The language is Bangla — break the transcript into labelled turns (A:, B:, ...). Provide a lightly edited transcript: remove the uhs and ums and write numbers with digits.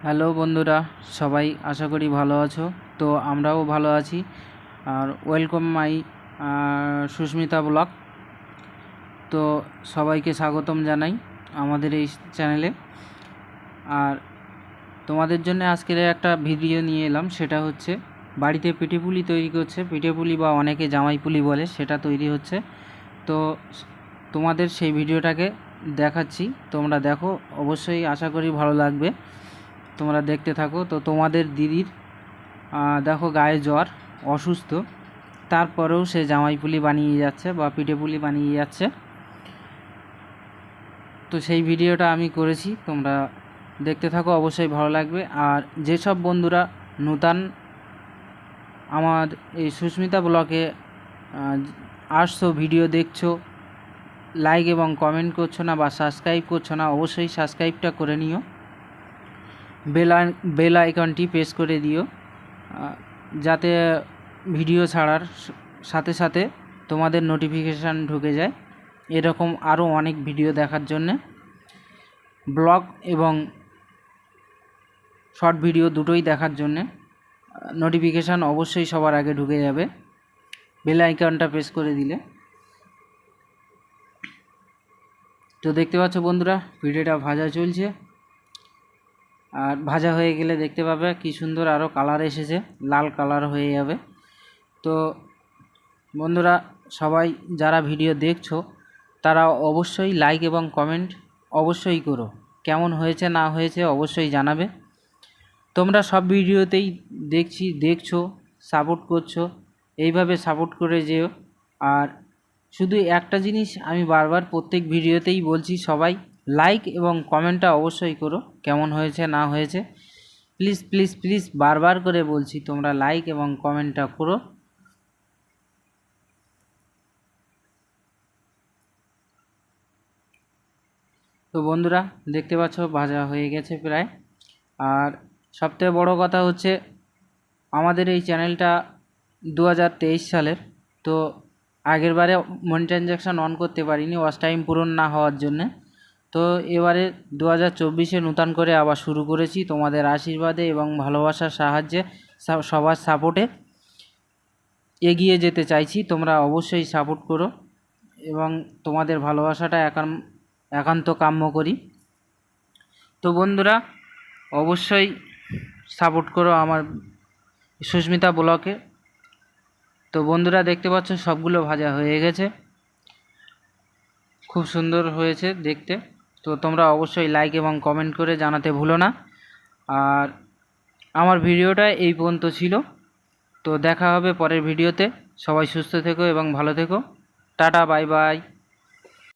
A: হ্যালো বন্ধুরা, সবাই আশা করি ভালো আছো। তো আমরাও ভালো আছি। আর ওয়েলকাম মাই সুস্মিতা ব্লগ। তো সবাইকে স্বাগতম জানাই আমাদের এই চ্যানেলে। আর তোমাদের জন্য আজকের একটা ভিডিও নিয়ে এলাম, সেটা হচ্ছে বাড়িতে পিঠে পুলি তৈরি করছে। পিঠে পুলি বা অনেকে জামাই পুলি বলে, সেটা তৈরি হচ্ছে। তো তোমাদের সেই ভিডিওটাকে দেখাচ্ছি, তোমরা দেখো। অবশ্যই আশা করি ভালো লাগবে, তোমরা দেখতে থাকো। তো তোমাদের দিদির দেখো গায়ে জ্বর, অসুস্থ, তারপরেও সে জামাই পুলি বানিয়ে যাচ্ছে বা পিঠে পুলি বানিয়ে যাচ্ছে। তো সেই ভিডিওটা আমি করেছি, তোমরা দেখতে থাকো, অবশ্যই ভালো লাগবে। আর যেসব বন্ধুরা নূতন আমার এই সুস্মিতা ব্লগে আসছো, ভিডিও দেখছো, লাইক এবং কমেন্ট করছো না বা সাবস্ক্রাইব করছো না, অবশ্যই সাবস্ক্রাইবটা করে নিও। বেল আইকনটি প্রেস করে দিও, যাতে ভিডিও ছাড়ার সাথে সাথে তোমাদের নোটিফিকেশান ঢুকে যায় এরকম আরও অনেক ভিডিও দেখার জন্যে। ব্লগ এবং শর্ট ভিডিও দুটোই দেখার জন্যে নোটিফিকেশান অবশ্যই সবার আগে ঢুকে যাবে বেল আইকনটা প্রেস করে দিলে। তো দেখতে পাচ্ছ বন্ধুরা, ভিডিওটা ভাজা চলছে। আর ভাজা হয়ে গেলে দেখতে পাবে কি সুন্দর আরও কালার এসেছে, লাল কালার হয়ে যাবে। তো বন্ধুরা, সবাই যারা ভিডিও দেখছো তারা অবশ্যই লাইক এবং কমেন্ট অবশ্যই করো। কেমন হয়েছে না হয়েছে অবশ্যই জানাবে। তোমরা সব ভিডিওতেই দেখছো, সাপোর্ট করছো, এইভাবে সাপোর্ট করে যেও। আর শুধু একটা জিনিস আমি বারবার প্রত্যেক ভিডিওতেই বলছি, সবাই লাইক এবং কমেন্টটা অবশ্যই করো, কেমন হয়েছে না হয়েছে। প্লিজ প্লিজ প্লিজ বারবার করে বলছি, তোমরা লাইক এবং কমেন্টটা করো। তো বন্ধুরা, দেখতে পাচ্ছ ভাজা হয়ে গেছে প্রায়। আর সবথেকে বড় কথা হচ্ছে, আমাদের এই চ্যানেলটা 2023 সালের। তো আগের বারে মনিটাইজেশন অন করতে পারিনি, ওয়াচ টাইম পূরণ না হওয়ার জন্যে। তো এবারে 2024-এ নূতন করে আবার শুরু করেছি, তোমাদের আশীর্বাদে এবং ভালোবাসার সাহায্যে, সবার সাপোর্টে এগিয়ে যেতে চাইছি। তোমরা অবশ্যই সাপোর্ট করো এবং তোমাদের ভালোবাসাটা একান্ত কাম্য করি। তো বন্ধুরা, অবশ্যই সাপোর্ট করো আমার সুস্মিতা ব্লগে। তো বন্ধুরা, দেখতে পাচ্ছ সবগুলো ভাজা হয়ে গেছে, খুব সুন্দর হয়েছে দেখতে। তো তোমরা অবশ্যই লাইক এবং কমেন্ট করে জানাতে ভুলো না। আর আমার ভিডিওটা এই পর্যন্ত ছিল। তো দেখা হবে পরের ভিডিওতে। সবাই সুস্থ থেকো এবং ভালো থেকো। Tata, bye bye.